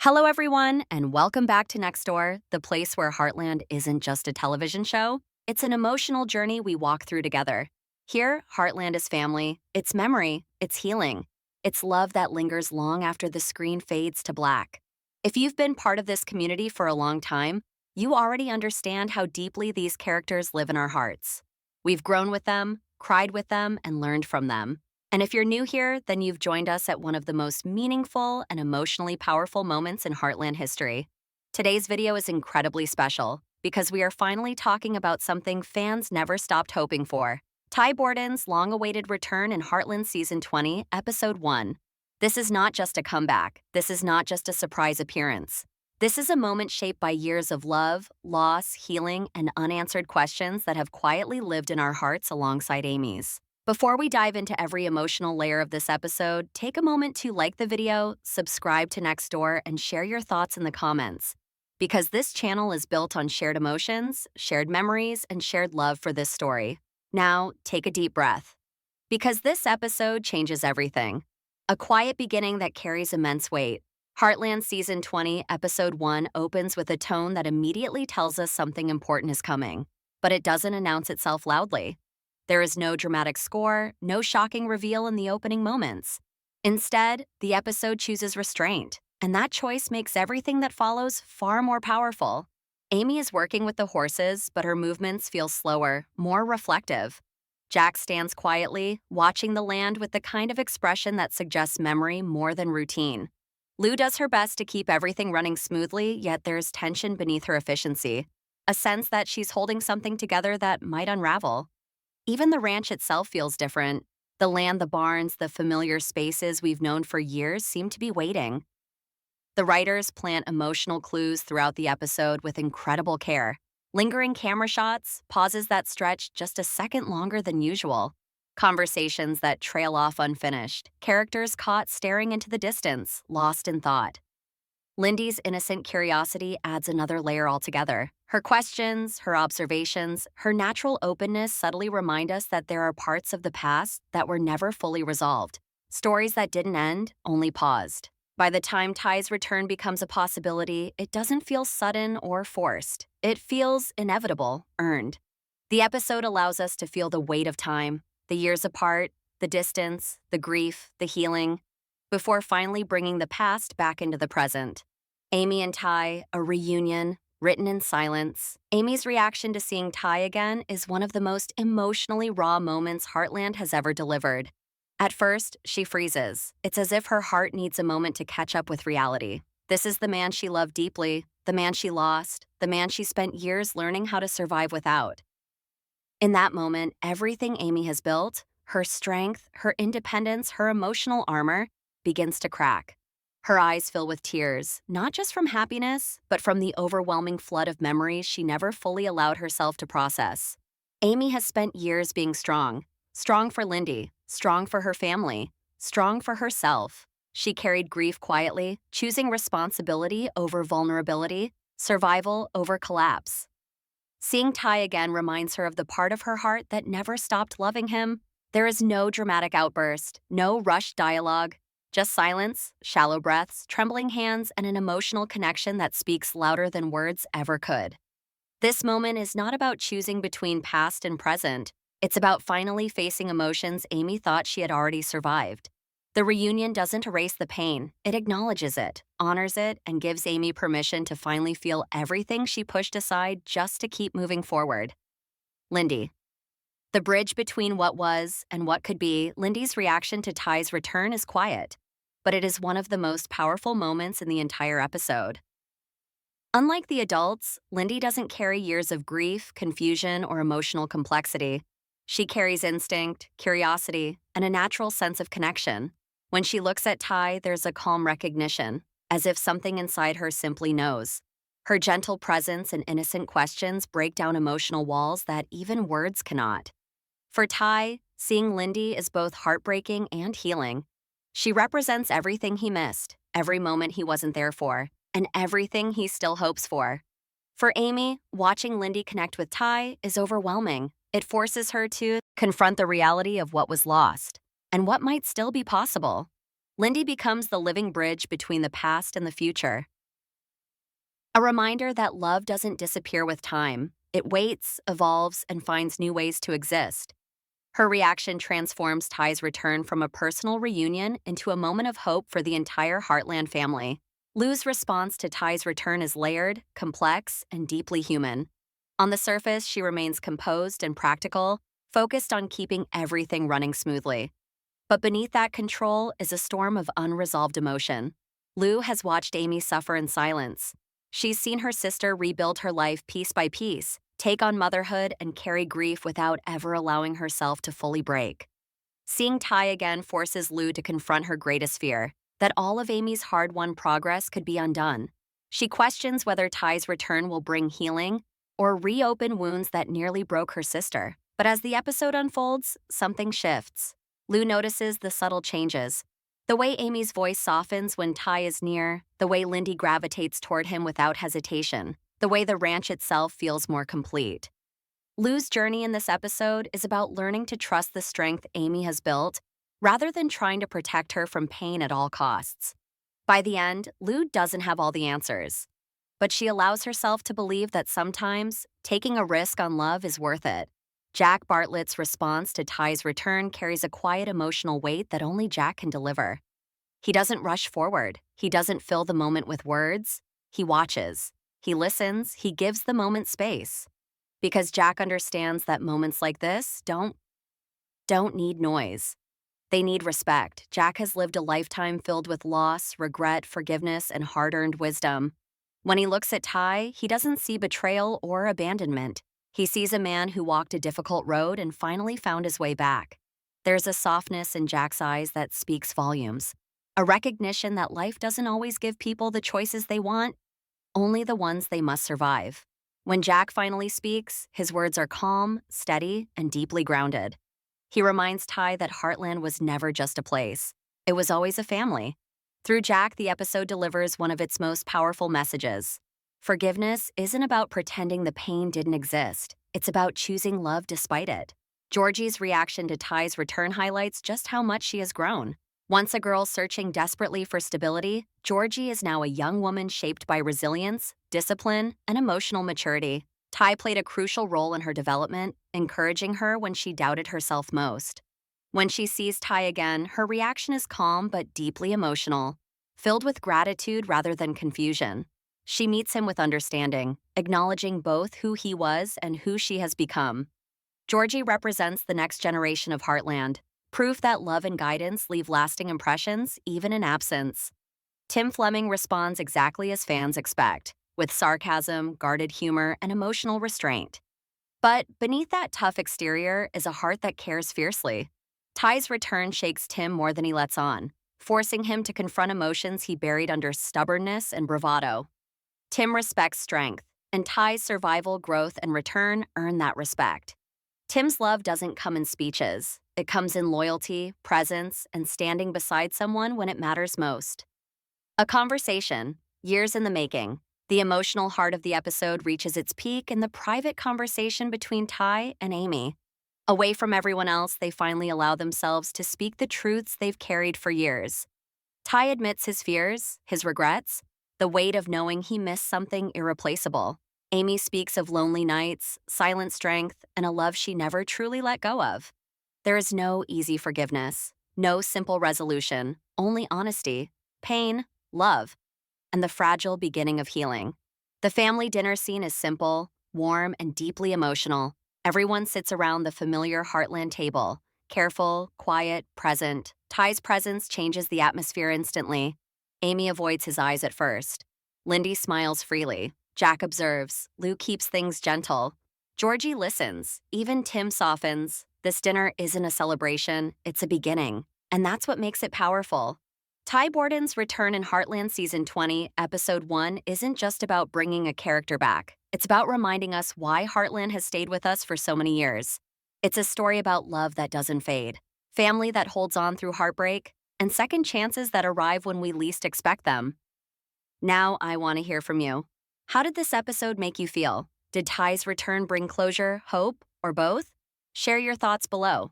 Hello, everyone, and welcome back to Next Door, the place where Heartland isn't just a television show. It's an emotional journey we walk through together. Here, Heartland is family, it's memory, it's healing, it's love that lingers long after the screen fades to black. If you've been part of this community for a long time, you already understand how deeply these characters live in our hearts. We've grown with them, cried with them, and learned from them. And if you're new here, then you've joined us at one of the most meaningful and emotionally powerful moments in Heartland history. Today's video is incredibly special because we are finally talking about something fans never stopped hoping for: Ty Borden's long-awaited return in Heartland Season 20, Episode 1. This is not just a comeback. This is not just a surprise appearance. This is a moment shaped by years of love, loss, healing, and unanswered questions that have quietly lived in our hearts alongside Amy's. Before we dive into every emotional layer of this episode, take a moment to like the video, subscribe to Next Door, and share your thoughts in the comments. Because this channel is built on shared emotions, shared memories, and shared love for this story. Now, take a deep breath. Because this episode changes everything. A quiet beginning that carries immense weight. Heartland Season 20, Episode 1 opens with a tone that immediately tells us something important is coming. But it doesn't announce itself loudly. There is no dramatic score, no shocking reveal in the opening moments. Instead, the episode chooses restraint, and that choice makes everything that follows far more powerful. Amy is working with the horses, but her movements feel slower, more reflective. Jack stands quietly, watching the land with the kind of expression that suggests memory more than routine. Lou does her best to keep everything running smoothly, yet there's tension beneath her efficiency, a sense that she's holding something together that might unravel. Even the ranch itself feels different. The land, the barns, the familiar spaces we've known for years seem to be waiting. The writers plant emotional clues throughout the episode with incredible care. Lingering camera shots, pauses that stretch just a second longer than usual. Conversations that trail off unfinished. Characters caught staring into the distance, lost in thought. Lindy's innocent curiosity adds another layer altogether. Her questions, her observations, her natural openness subtly remind us that there are parts of the past that were never fully resolved. Stories that didn't end, only paused. By the time Ty's return becomes a possibility, it doesn't feel sudden or forced. It feels inevitable, earned. The episode allows us to feel the weight of time, the years apart, the distance, the grief, the healing, before finally bringing the past back into the present. Amy and Ty, a reunion, written in silence. Amy's reaction to seeing Ty again is one of the most emotionally raw moments Heartland has ever delivered. At first, she freezes. It's as if her heart needs a moment to catch up with reality. This is the man she loved deeply, the man she lost, the man she spent years learning how to survive without. In that moment, everything Amy has built, her strength, her independence, her emotional armor, begins to crack. Her eyes fill with tears, not just from happiness, but from the overwhelming flood of memories she never fully allowed herself to process. Amy has spent years being strong. Strong for Lindy, strong for her family, strong for herself. She carried grief quietly, choosing responsibility over vulnerability, survival over collapse. Seeing Ty again reminds her of the part of her heart that never stopped loving him. There is no dramatic outburst, no rushed dialogue. Just silence, shallow breaths, trembling hands, and an emotional connection that speaks louder than words ever could. This moment is not about choosing between past and present. It's about finally facing emotions Amy thought she had already survived. The reunion doesn't erase the pain. It acknowledges it, honors it, and gives Amy permission to finally feel everything she pushed aside just to keep moving forward. Lindy. The bridge between what was and what could be, Lindy's reaction to Ty's return is quiet, but it is one of the most powerful moments in the entire episode. Unlike the adults, Lindy doesn't carry years of grief, confusion, or emotional complexity. She carries instinct, curiosity, and a natural sense of connection. When she looks at Ty, there's a calm recognition, as if something inside her simply knows. Her gentle presence and innocent questions break down emotional walls that even words cannot. For Ty, seeing Lindy is both heartbreaking and healing. She represents everything he missed, every moment he wasn't there for, and everything he still hopes for. For Amy, watching Lindy connect with Ty is overwhelming. It forces her to confront the reality of what was lost and what might still be possible. Lindy becomes the living bridge between the past and the future, A reminder that love doesn't disappear with time. It waits, evolves, and finds new ways to exist. Her reaction transforms Ty's return from a personal reunion into a moment of hope for the entire Heartland family. Lou's response to Ty's return is layered, complex, and deeply human. On the surface, she remains composed and practical, focused on keeping everything running smoothly. But beneath that control is a storm of unresolved emotion. Lou has watched Amy suffer in silence. She's seen her sister rebuild her life piece by piece, take on motherhood, and carry grief without ever allowing herself to fully break. Seeing Ty again forces Lou to confront her greatest fear, that all of Amy's hard-won progress could be undone. She questions whether Ty's return will bring healing or reopen wounds that nearly broke her sister. But as the episode unfolds, something shifts. Lou notices the subtle changes. The way Amy's voice softens when Ty is near, the way Lindy gravitates toward him without hesitation, the way the ranch itself feels more complete. Lou's journey in this episode is about learning to trust the strength Amy has built rather than trying to protect her from pain at all costs. By the end, Lou doesn't have all the answers, but she allows herself to believe that sometimes taking a risk on love is worth it. Jack Bartlett's response to Ty's return carries a quiet emotional weight that only Jack can deliver. He doesn't rush forward. He doesn't fill the moment with words. He watches. He listens. He gives the moment space. Because Jack understands that moments like this don't need noise. They need respect. Jack has lived a lifetime filled with loss, regret, forgiveness, and hard-earned wisdom. When he looks at Ty, he doesn't see betrayal or abandonment. He sees a man who walked a difficult road and finally found his way back. There's a softness in Jack's eyes that speaks volumes. A recognition that life doesn't always give people the choices they want, only the ones they must survive. When Jack finally speaks, his words are calm, steady, and deeply grounded. He reminds Ty that Heartland was never just a place. It was always a family. Through Jack, the episode delivers one of its most powerful messages. Forgiveness isn't about pretending the pain didn't exist. It's about choosing love despite it. Georgie's reaction to Ty's return highlights just how much she has grown. Once a girl searching desperately for stability, Georgie is now a young woman shaped by resilience, discipline, and emotional maturity. Ty played a crucial role in her development, encouraging her when she doubted herself most. When she sees Ty again, her reaction is calm but deeply emotional, filled with gratitude rather than confusion. She meets him with understanding, acknowledging both who he was and who she has become. Georgie represents the next generation of Heartland, proof that love and guidance leave lasting impressions even in absence. Tim Fleming responds exactly as fans expect, with sarcasm, guarded humor, and emotional restraint. But beneath that tough exterior is a heart that cares fiercely. Ty's return shakes Tim more than he lets on, forcing him to confront emotions he buried under stubbornness and bravado. Tim respects strength, and Ty's survival, growth, and return earn that respect. Tim's love doesn't come in speeches. It comes in loyalty, presence, and standing beside someone when it matters most. A conversation, years in the making. The emotional heart of the episode reaches its peak in the private conversation between Ty and Amy. Away from everyone else, they finally allow themselves to speak the truths they've carried for years. Ty admits his fears, his regrets, the weight of knowing he missed something irreplaceable. Amy speaks of lonely nights, silent strength, and a love she never truly let go of. There is no easy forgiveness, no simple resolution, only honesty, pain, love, and the fragile beginning of healing. The family dinner scene is simple, warm, and deeply emotional. Everyone sits around the familiar Heartland table, careful, quiet, present. Ty's presence changes the atmosphere instantly. Amy avoids his eyes at first. Lindy smiles freely. Jack observes. Lou keeps things gentle. Georgie listens. Even Tim softens. This dinner isn't a celebration, it's a beginning. And that's what makes it powerful. Ty Borden's return in Heartland Season 20, Episode 1 isn't just about bringing a character back. It's about reminding us why Heartland has stayed with us for so many years. It's a story about love that doesn't fade, family that holds on through heartbreak, and second chances that arrive when we least expect them. Now I want to hear from you. How did this episode make you feel? Did Ty's return bring closure, hope, or both? Share your thoughts below.